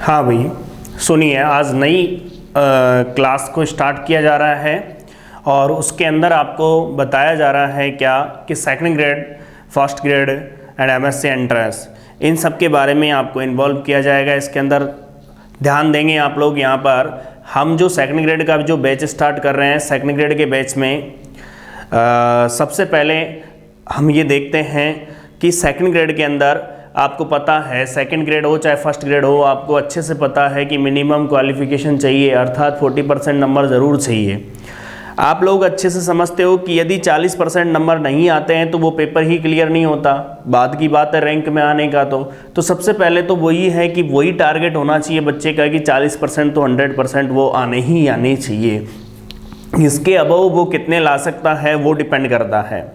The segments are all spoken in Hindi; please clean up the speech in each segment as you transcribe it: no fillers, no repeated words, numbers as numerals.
हाँ भाई, सुनिए, आज नई क्लास को स्टार्ट किया जा रहा है और उसके अंदर आपको बताया जा रहा है क्या कि second grade, first grade and MSc entrance, इन सब के बारे में आपको इन्वॉल्व किया जाएगा। इसके अंदर ध्यान देंगे आप लोग। यहाँ पर हम जो सेकंड ग्रेड का जो बैच स्टार्ट कर रहे हैं, सेकंड ग्रेड के बैच में सबसे पहले हम ये देखते हैं कि सेकंड ग्रेड के अंदर आपको पता है, सेकंड ग्रेड हो चाहे फर्स्ट ग्रेड हो, आपको अच्छे से पता है कि मिनिमम क्वालिफिकेशन चाहिए, अर्थात 40% नंबर ज़रूर चाहिए। आप लोग अच्छे से समझते हो कि यदि 40% नंबर नहीं आते हैं तो वो पेपर ही क्लियर नहीं होता। बाद की बात है रैंक में आने का। तो सबसे पहले तो वही है कि वही टारगेट होना चाहिए बच्चे का कि 40% तो 100% वो आने ही आने चाहिए। इसके अबव वो कितने ला सकता है वो डिपेंड करता है।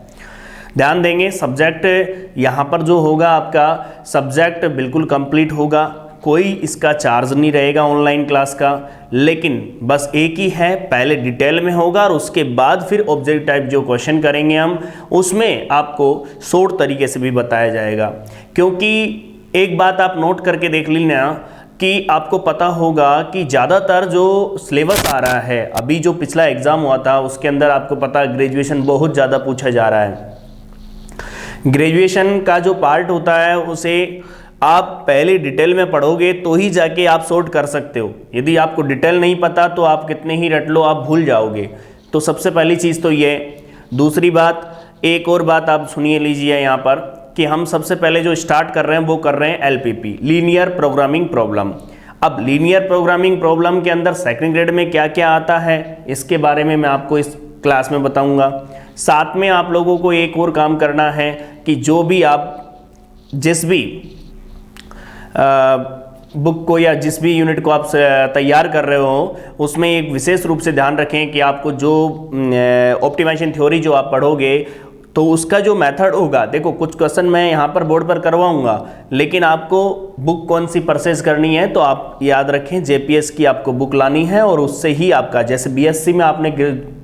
ध्यान देंगे, सब्जेक्ट यहाँ पर जो होगा आपका सब्जेक्ट बिल्कुल कंप्लीट होगा, कोई इसका चार्ज नहीं रहेगा ऑनलाइन क्लास का, लेकिन बस एक ही है, पहले डिटेल में होगा और उसके बाद फिर ऑब्जेक्ट टाइप जो क्वेश्चन करेंगे हम, उसमें आपको शॉर्ट तरीके से भी बताया जाएगा। क्योंकि एक बात आप नोट करके देख लेना कि आपको पता होगा कि ज़्यादातर जो सिलेबस आ रहा है, अभी जो पिछला एग्ज़ाम हुआ था उसके अंदर आपको पता है ग्रेजुएशन बहुत ज़्यादा पूछा जा रहा है। ग्रेजुएशन का जो पार्ट होता है उसे आप पहले डिटेल में पढ़ोगे तो ही जाके आप सॉर्ट कर सकते हो। यदि आपको डिटेल नहीं पता तो आप कितने ही रट लो, आप भूल जाओगे। तो सबसे पहली चीज़ तो ये। दूसरी बात, एक और बात आप सुनिए लीजिए यहाँ पर कि हम सबसे पहले जो स्टार्ट कर रहे हैं वो कर रहे हैं एलपीपी, लीनियर प्रोग्रामिंग प्रॉब्लम। अब लीनियर प्रोग्रामिंग प्रॉब्लम के अंदर सेकंड ग्रेड में क्या क्या आता है इसके बारे में मैं आपको इस क्लास में बताऊंगा। साथ में आप लोगों को एक और काम करना है कि जो भी आप जिस भी बुक को या जिस भी यूनिट को आप तैयार कर रहे हो उसमें एक विशेष रूप से ध्यान रखें कि आपको जो ऑप्टिमाइजेशन थ्योरी जो आप पढ़ोगे तो उसका जो मेथड होगा, देखो कुछ क्वेश्चन मैं यहाँ पर बोर्ड पर करवाऊंगा, लेकिन आपको बुक कौन सी परचेज करनी है तो आप याद रखें जेपीएस की आपको बुक लानी है और उससे ही आपका, जैसे बीएससी में आपने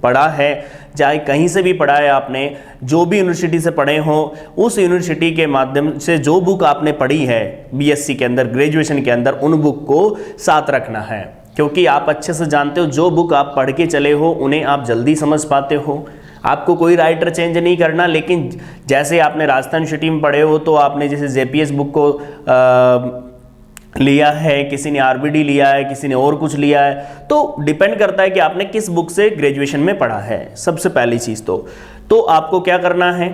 पढ़ा है, चाहे कहीं से भी पढ़ा है आपने, जो भी यूनिवर्सिटी से पढ़े हो, उस यूनिवर्सिटी के माध्यम से जो बुक आपने पढ़ी है बीएससी के अंदर, ग्रेजुएशन के अंदर, उन बुक को साथ रखना है। क्योंकि आप अच्छे से जानते हो जो बुक आप पढ़ के चले हो उन्हें आप जल्दी समझ पाते हो। आपको कोई राइटर चेंज नहीं करना, लेकिन जैसे आपने राजस्थान यूनिवर्सिटी में पढ़े हो तो आपने जैसे जेपीएस बुक को लिया है, किसी ने आरबीडी लिया है, किसी ने और कुछ लिया है, तो डिपेंड करता है कि आपने किस बुक से ग्रेजुएशन में पढ़ा है। सबसे पहली चीज़ तो आपको क्या करना है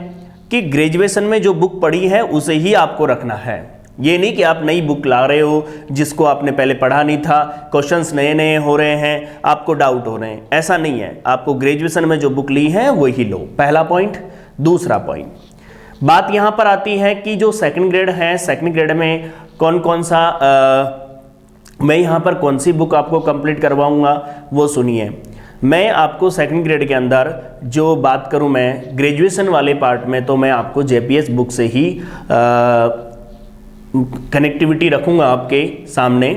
कि ग्रेजुएशन में जो बुक पढ़ी है उसे ही आपको रखना है। ये नहीं कि आप नई बुक ला रहे हो जिसको आपने पहले पढ़ा नहीं था, क्वेश्चंस नए नए हो रहे हैं, आपको डाउट हो रहे हैं, ऐसा नहीं है। आपको ग्रेजुएशन में जो बुक ली है वही लो, पहला पॉइंट। दूसरा पॉइंट, बात यहाँ पर आती है कि जो सेकंड ग्रेड है, सेकंड ग्रेड में कौन कौन सा मैं यहाँ पर कौन सी बुक आपको कंप्लीट करवाऊँगा वो सुनिए। मैं आपको सेकंड ग्रेड के अंदर जो बात करूँ मैं ग्रेजुएशन वाले पार्ट में, तो मैं आपको जेपीएस बुक से ही कनेक्टिविटी रखूंगा आपके सामने।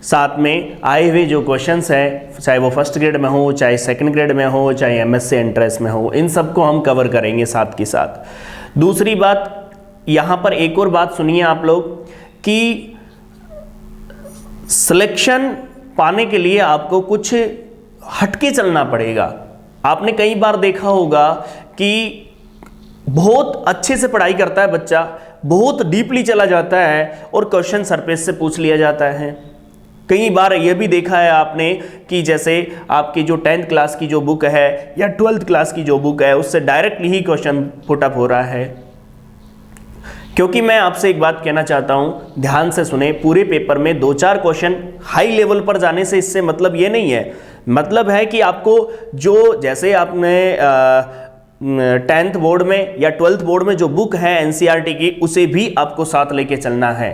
साथ में आए हुए जो क्वेश्चंस है, चाहे वो फर्स्ट ग्रेड में हो, चाहे सेकंड ग्रेड में हो, चाहे एमएससी एंट्रेंस में हो, इन सबको हम कवर करेंगे साथ के साथ। दूसरी बात, यहाँ पर एक और बात सुनिए आप लोग कि सिलेक्शन पाने के लिए आपको कुछ हटके चलना पड़ेगा। आपने कई बार देखा होगा कि बहुत अच्छे से पढ़ाई करता है बच्चा, बहुत डीपली चला जाता है और क्वेश्चन सरफेस से पूछ लिया जाता है। कई बार यह भी देखा है आपने कि जैसे आपकी जो 10th क्लास की जो बुक है या 12th क्लास की जो बुक है उससे डायरेक्टली ही क्वेश्चन पुटअप हो रहा है। क्योंकि मैं आपसे एक बात कहना चाहता हूं, ध्यान से सुने, पूरे पेपर में 2-4 क्वेश्चन हाई लेवल पर जाने से इससे मतलब ये नहीं है, मतलब है कि आपको जो, जैसे आपने 10th बोर्ड में या 12th बोर्ड में जो बुक है एनसीईआरटी की, उसे भी आपको साथ लेके चलना है।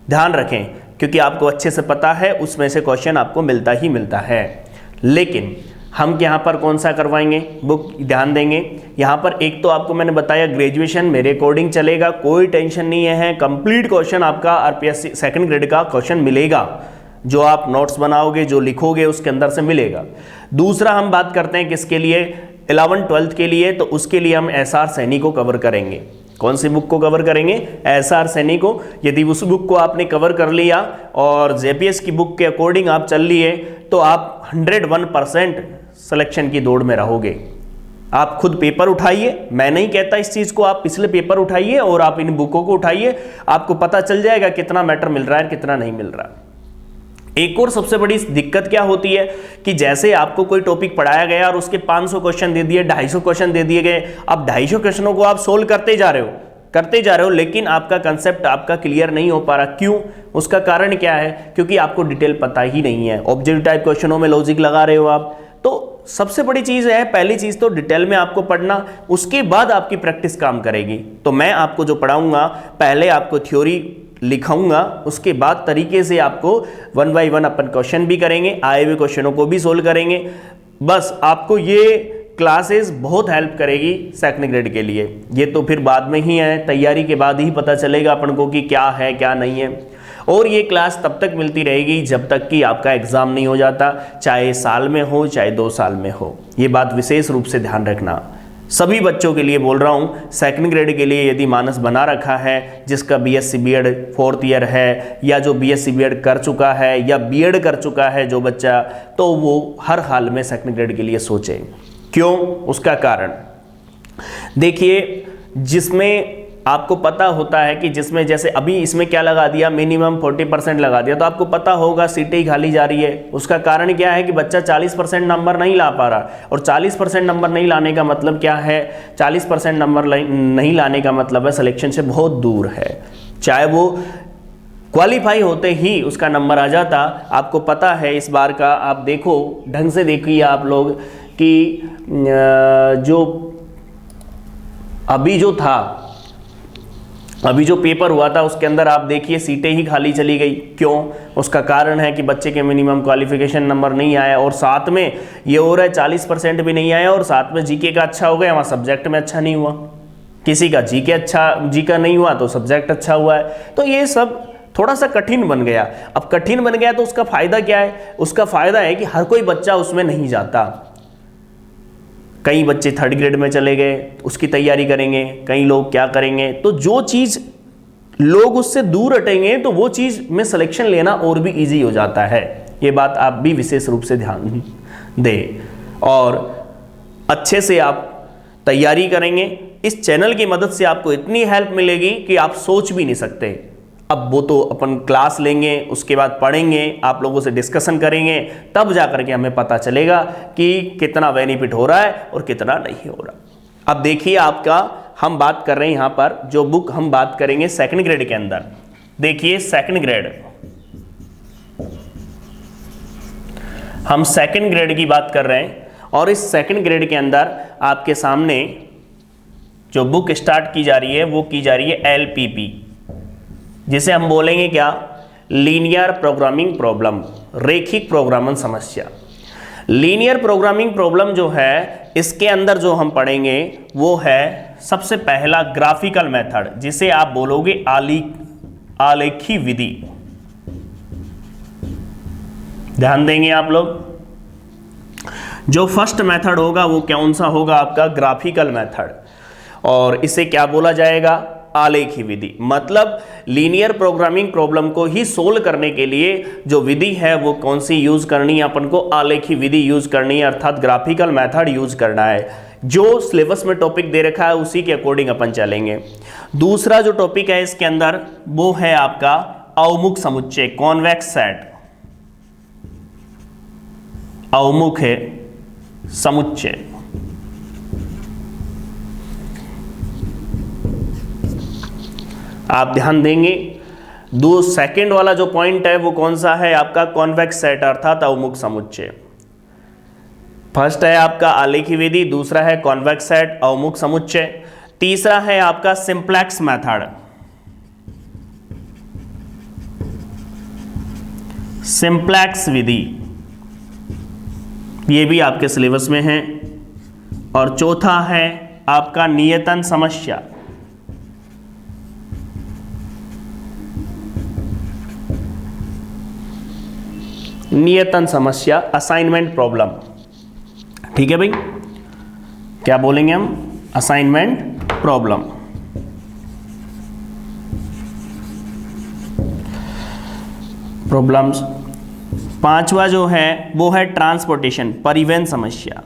ध्यान रखें, क्योंकि आपको अच्छे से पता है उसमें से क्वेश्चन आपको मिलता ही मिलता है। लेकिन हम यहाँ पर कौन सा करवाएंगे बुक, ध्यान देंगे। यहाँ पर एक तो आपको मैंने बताया ग्रेजुएशन मेरे अकॉर्डिंग चलेगा, कोई टेंशन नहीं है, कंप्लीट क्वेश्चन आपका आरपीएससी सेकंड ग्रेड का क्वेश्चन मिलेगा, जो आप नोट्स बनाओगे, जो लिखोगे उसके अंदर से मिलेगा। दूसरा हम बात करते हैं किसके लिए, 11th 12th के लिए, तो उसके लिए हम एसआर सैनी को कवर करेंगे। कौन सी बुक को कवर करेंगे? एसआर सैनी को। यदि उस बुक को आपने कवर कर लिया और जेपीएस की बुक के अकॉर्डिंग आप चल लिए तो आप 101% सिलेक्शन की दौड़ में रहोगे। आप खुद पेपर उठाइए, मैं नहीं कहता इस चीज़ को, आप पिछले पेपर उठाइए और आप इन बुकों को उठाइए, आपको पता चल जाएगा कितना मैटर मिल रहा है कितना नहीं मिल रहा। एक और सबसे बड़ी दिक्कत क्या होती है कि जैसे आपको कोई टॉपिक पढ़ाया गया और उसके 500 क्वेश्चन दे दिए, 250 क्वेश्चन दे दिए गए, अब 250 क्वेश्चनों को आप सोल्व करते जा रहे हो, लेकिन आपका कंसेप्ट आपका क्लियर नहीं हो पा रहा। क्यों? उसका कारण क्या है? क्योंकि आपको डिटेल पता ही नहीं है। ऑब्जेक्टिव टाइप क्वेश्चनों में लॉजिक लगा रहे हो आप। तो सबसे बड़ी चीज़ है, पहली चीज़ तो डिटेल में आपको पढ़ना, उसके बाद आपकी प्रैक्टिस काम करेगी। तो मैं आपको जो पढ़ाऊंगा, पहले आपको थ्योरी लिखाऊंगा, उसके बाद तरीके से आपको 1 बाय 1 अपन क्वेश्चन भी करेंगे, आए हुए क्वेश्चनों को भी सोल्व करेंगे। बस आपको ये क्लासेस बहुत हेल्प करेगी सेकंड ग्रेड के लिए। ये तो फिर बाद में ही है, तैयारी के बाद ही पता चलेगा अपन को कि क्या है क्या नहीं है। और ये क्लास तब तक मिलती रहेगी जब तक कि आपका एग्ज़ाम नहीं हो जाता, चाहे साल में हो चाहे 2 साल में हो। ये बात विशेष रूप से ध्यान रखना। सभी बच्चों के लिए बोल रहा हूँ, सेकंड ग्रेड के लिए यदि मानस बना रखा है, जिसका बीएससी बीएड 4th ईयर है या जो बीएससी बीएड कर चुका है या बीएड कर चुका है जो बच्चा, तो वो हर हाल में सेकंड ग्रेड के लिए सोचे। क्यों? उसका कारण देखिए, जिसमें आपको पता होता है कि जिसमें जैसे अभी इसमें क्या लगा दिया, मिनिमम 40% लगा दिया, तो आपको पता होगा सीटें ही खाली जा रही है। उसका कारण क्या है कि बच्चा 40% नंबर नहीं ला पा रहा, और 40% नंबर नहीं लाने का मतलब क्या है? 40% नंबर नहीं लाने का मतलब है सिलेक्शन से बहुत दूर है। चाहे वो क्वालिफाई होते ही उसका नंबर आ जाता, आपको पता है इस बार का, आप देखो ढंग से देखिए आप लोग कि जो अभी जो पेपर हुआ था उसके अंदर आप देखिए सीटें ही खाली चली गई। क्यों? उसका कारण है कि बच्चे के मिनिमम क्वालिफिकेशन नंबर नहीं आया, और साथ में ये हो रहा है 40% भी नहीं आया, और साथ में जीके का अच्छा हो गया, वहाँ सब्जेक्ट में अच्छा नहीं हुआ। किसी का जीके नहीं हुआ तो सब्जेक्ट अच्छा हुआ है। तो ये सब थोड़ा सा कठिन बन गया। अब कठिन बन गया तो उसका फायदा क्या है? उसका फायदा है कि हर कोई बच्चा उसमें नहीं जाता। कई बच्चे 3rd ग्रेड में चले गए, उसकी तैयारी करेंगे, कई लोग क्या करेंगे, तो जो चीज़ लोग उससे दूर हटेंगे तो वो चीज़ में सिलेक्शन लेना और भी इजी हो जाता है। ये बात आप भी विशेष रूप से ध्यान दें और अच्छे से आप तैयारी करेंगे। इस चैनल की मदद से आपको इतनी हेल्प मिलेगी कि आप सोच भी नहीं सकते। अब वो तो अपन क्लास लेंगे, उसके बाद पढ़ेंगे, आप लोगों से डिस्कशन करेंगे, तब जाकर के हमें पता चलेगा कि कितना बेनिफिट हो रहा है और कितना नहीं हो रहा। अब देखिए आपका, हम बात कर रहे हैं यहाँ पर, जो बुक हम बात करेंगे सेकंड ग्रेड के अंदर, देखिए सेकंड ग्रेड, हम सेकंड ग्रेड की बात कर रहे हैं। और इस सेकंड ग्रेड के अंदर आपके सामने जो बुक स्टार्ट की जा रही है वो की जा रही है LPP, जिसे हम बोलेंगे क्या? लीनियर प्रोग्रामिंग प्रॉब्लम, रेखिक प्रोग्रामन समस्या। लीनियर प्रोग्रामिंग प्रॉब्लम जो है, इसके अंदर जो हम पढ़ेंगे वो है सबसे पहला ग्राफिकल मेथड, जिसे आप बोलोगे आलेखी विधि। ध्यान देंगे आप लोग, जो फर्स्ट मेथड होगा वो कौन सा होगा? आपका ग्राफिकल मेथड। और इसे क्या बोला जाएगा? आलेखी विधि। मतलब लीनियर प्रोग्रामिंग प्रॉब्लम को ही सोल्व करने के लिए जो विधि है वो कौन सी यूज करनी है? अपन को आलेखी विधि यूज करनी है, अर्थात ग्राफिकल मेथड यूज करना है। जो सिलेबस में टॉपिक दे रखा है उसी के अकॉर्डिंग अपन चलेंगे। दूसरा जो टॉपिक है इसके अंदर वो है आपका अवमुख समुच्चय, कॉन्वेक्स सेट, अवमुख है समुच्चय। आप ध्यान देंगे, सेकंड वाला जो पॉइंट है वो कौन सा है? आपका कॉन्वेक्स सेट अर्थात अवमुख समुच्चय। फर्स्ट है आपका आलेखी विधि, दूसरा है कॉन्वेक्स सेट, अवमुख समुच्चय, तीसरा है आपका सिंप्लेक्स मेथड, सिंप्लेक्स विधि, ये भी आपके सिलेबस में है। और चौथा है आपका नियतन समस्या, नियतन समस्या, असाइनमेंट प्रॉब्लम। ठीक है भाई, क्या बोलेंगे हम? Assignment problem. प्रॉब्लम्स। पांचवा जो है वो है ट्रांसपोर्टेशन, परिवहन समस्या।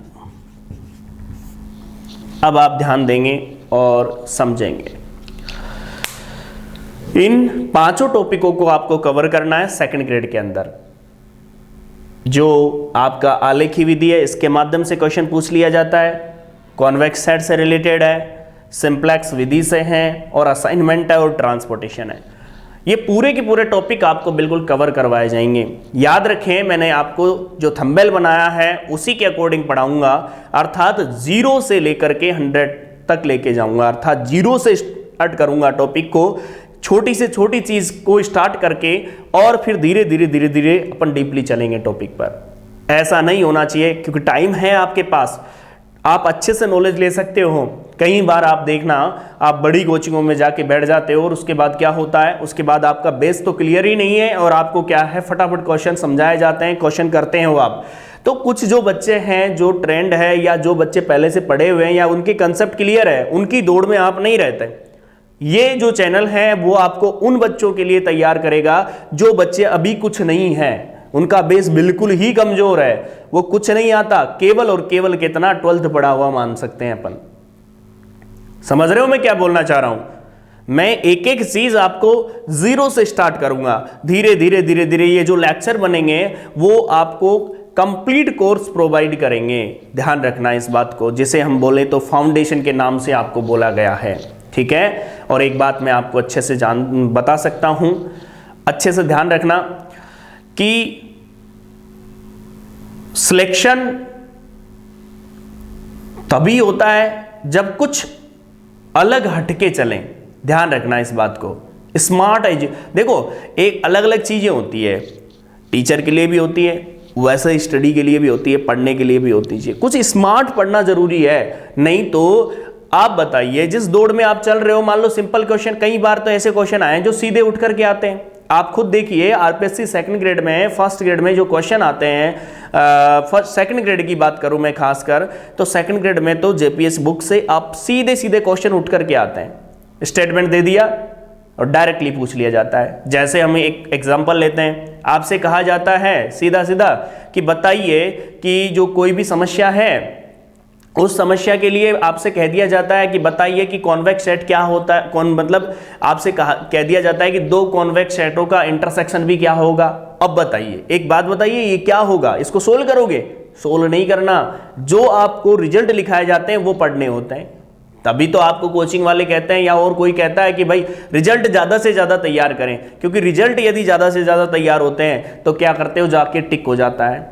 अब आप ध्यान देंगे और समझेंगे। इन पांचों टॉपिकों को आपको कवर करना है सेकंड ग्रेड के अंदर। जो आपका आलेखी विधि है, इसके माध्यम से क्वेश्चन पूछ लिया जाता है, कॉन्वेक्स सेट से रिलेटेड है, सिंप्लेक्स विधि से है, और असाइनमेंट है और ट्रांसपोर्टेशन है। ये पूरे के पूरे टॉपिक आपको बिल्कुल कवर करवाए जाएंगे। याद रखें, मैंने आपको जो थंबनेल बनाया है उसी के अकॉर्डिंग पढ़ाऊंगा, अर्थात 0 से लेकर के 100 तक लेके जाऊंगा, अर्थात 0 से स्टार्ट करूंगा टॉपिक को, छोटी से छोटी चीज को स्टार्ट करके, और फिर धीरे धीरे धीरे धीरे अपन डीपली चलेंगे टॉपिक पर। ऐसा नहीं होना चाहिए, क्योंकि टाइम है आपके पास, आप अच्छे से नॉलेज ले सकते हो। कई बार आप देखना, आप बड़ी कोचिंगों में जाके बैठ जाते हो और उसके बाद क्या होता है, उसके बाद आपका बेस तो क्लियर ही नहीं है और आपको क्या है, फटाफट क्वेश्चन समझाए जाते हैं, क्वेश्चन करते हो आप। तो कुछ जो बच्चे हैं, जो ट्रेंड है, या जो बच्चे पहले से पढ़े हुए हैं, या उनके कंसेप्ट क्लियर है, उनकी दौड़ में आप नहीं रहते। ये जो चैनल है वो आपको उन बच्चों के लिए तैयार करेगा जो बच्चे अभी कुछ नहीं है, उनका बेस बिल्कुल ही कमजोर है, वो कुछ नहीं आता, केवल और केवल कितना 12th पढ़ा हुआ मान सकते हैं अपन। समझ रहे हो मैं क्या बोलना चाह रहा हूं? मैं एक एक चीज आपको 0 से स्टार्ट करूंगा, धीरे धीरे धीरे धीरे ये जो लेक्चर बनेंगे वो आपको कंप्लीट कोर्स प्रोवाइड करेंगे। ध्यान रखना इस बात को, जिसे हम बोले तो फाउंडेशन के नाम से आपको बोला गया है, ठीक है। और एक बात मैं आपको अच्छे से बता सकता हूं, अच्छे से ध्यान रखना कि सिलेक्शन तभी होता है जब कुछ अलग हटके चलें। ध्यान रखना इस बात को। स्मार्ट है, देखो एक अलग अलग चीजें होती है, टीचर के लिए भी होती है, वैसे स्टडी के लिए भी होती है, पढ़ने के लिए भी होती है। कुछ स्मार्ट पढ़ना जरूरी है, नहीं तो आप बताइए जिस दौड़ में आप चल रहे हो, मान लो सिंपल क्वेश्चन, कई बार तो ऐसे क्वेश्चन आए हैं जो सीधे उठ करके आते हैं। आप खुद देखिए, आरपीएससी सेकंड ग्रेड में, फर्स्ट ग्रेड में जो क्वेश्चन आते हैं, फर्स्ट सेकंड ग्रेड की बात करूं मैं खासकर, तो सेकंड ग्रेड में तो जेपीएस बुक से आप सीधे सीधे क्वेश्चन उठ करके आते हैं। स्टेटमेंट दे दिया और डायरेक्टली पूछ लिया जाता है। जैसे हम एक एग्जांपल लेते हैं, आपसे कहा जाता है सीधा सीधा कि बताइए कि जो कोई भी समस्या है, उस समस्या के लिए आपसे कह दिया जाता है कि बताइए कि कॉन्वेक्स सेट क्या होता है, कौन मतलब आपसे कह दिया जाता है कि दो कॉन्वेक्स सेटों का इंटरसेक्शन भी क्या होगा। अब बताइए, एक बात बताइए, ये क्या होगा, इसको सोल्व करोगे? सोल्व नहीं करना, जो आपको रिजल्ट लिखाए जाते हैं वो पढ़ने होते हैं। तभी तो आपको कोचिंग वाले कहते हैं या और कोई कहता है कि भाई रिजल्ट ज्यादा से ज्यादा तैयार करें, क्योंकि रिजल्ट यदि ज्यादा से ज्यादा तैयार होते हैं तो क्या करते हो, जाके टिक हो जाता है।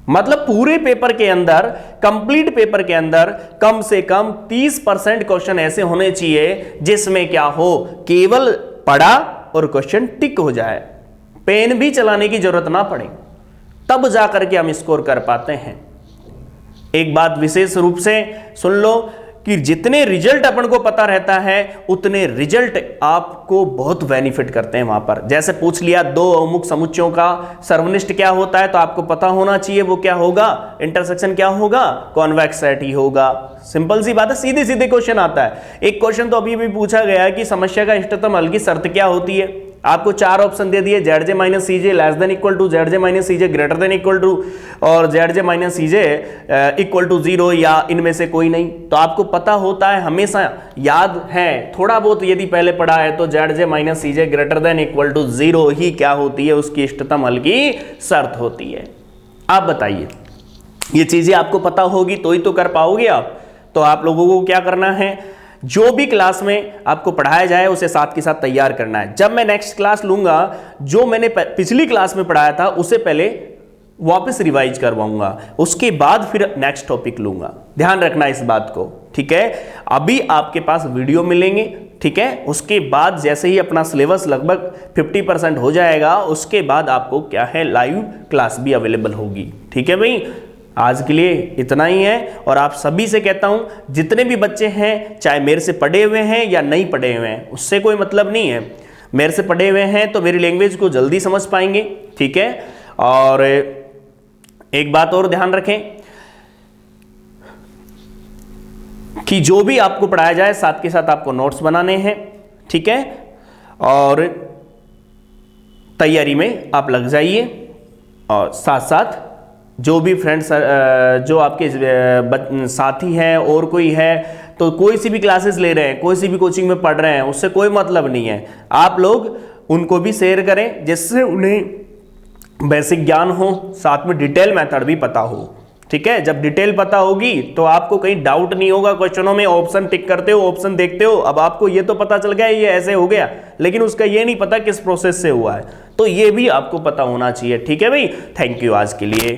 मतलब पूरे पेपर के अंदर, कंप्लीट पेपर के अंदर कम से कम 30% क्वेश्चन ऐसे होने चाहिए जिसमें क्या हो, केवल पढ़ा और क्वेश्चन टिक हो जाए, पेन भी चलाने की जरूरत ना पड़े, तब जाकर के हम स्कोर कर पाते हैं। एक बात विशेष रूप से सुन लो कि जितने रिजल्ट अपन को पता रहता है उतने रिजल्ट आपको बहुत बेनिफिट करते हैं वहां पर। जैसे पूछ लिया दो अमुक समुच्चयों का सर्वनिष्ठ क्या होता है, तो आपको पता होना चाहिए वो क्या होगा, इंटरसेक्शन क्या होगा, कॉन्वेक्स सेट ही होगा। सिंपल सी बात है, सीधे सीधे क्वेश्चन आता है। एक क्वेश्चन तो अभी भी पूछा गया है कि समस्या का इष्टतम हल की शर्त क्या होती है। आपको 4 ऑप्शन दे दिए, ZJ minus CJ less than equal to, ZJ minus CJ greater than equal to, और ZJ minus CJ equal to 0, या इनमें से कोई नहीं। तो आपको पता होता है, हमेशा याद है, थोड़ा बहुत यदि पहले पढ़ा है तो ZJ minus CJ greater than equal to 0 ही क्या होती है, उसकी इष्टतम हल की शर्त होती है। आप बताइए, ये चीजें आपको पता होगी तो ही तो कर पाओगे आप। तो आप लोगों को क्या करना है, जो भी क्लास में आपको पढ़ाया जाए उसे साथ के साथ तैयार करना है। जब मैं नेक्स्ट क्लास लूंगा, जो मैंने पिछली क्लास में पढ़ाया था उसे पहले वापस रिवाइज करवाऊंगा, उसके बाद फिर नेक्स्ट टॉपिक लूंगा। ध्यान रखना इस बात को, ठीक है। अभी आपके पास वीडियो मिलेंगे, ठीक है। उसके बाद जैसे ही अपना सिलेबस लगभग 50% हो जाएगा, उसके बाद आपको क्या है, लाइव क्लास भी अवेलेबल होगी, ठीक है भाई। आज के लिए इतना ही है, और आप सभी से कहता हूं, जितने भी बच्चे हैं, चाहे मेरे से पढ़े हुए हैं या नहीं पढ़े हुए हैं, उससे कोई मतलब नहीं है। मेरे से पढ़े हुए हैं तो मेरी लैंग्वेज को जल्दी समझ पाएंगे, ठीक है। और एक बात और ध्यान रखें कि जो भी आपको पढ़ाया जाए साथ के साथ आपको नोट्स बनाने हैं, ठीक है। और तैयारी में आप लग जाइए, और साथ साथ जो भी फ्रेंड्स जो आपके साथी हैं और कोई है, तो कोई सी भी क्लासेस ले रहे हैं, कोई सी भी कोचिंग में पढ़ रहे हैं, उससे कोई मतलब नहीं है। आप लोग उनको भी शेयर करें जिससे उन्हें बेसिक ज्ञान हो, साथ में डिटेल मेथड भी पता हो। ठीक है, जब डिटेल पता होगी तो आपको कहीं डाउट नहीं होगा। क्वेश्चनों में ऑप्शन टिक करते हो, ऑप्शन देखते हो, अब आपको ये तो पता चल गया ये ऐसे हो गया, लेकिन उसका ये नहीं पता किस प्रोसेस से हुआ है, तो ये भी आपको पता होना चाहिए। ठीक है भाई, थैंक यू आज के लिए।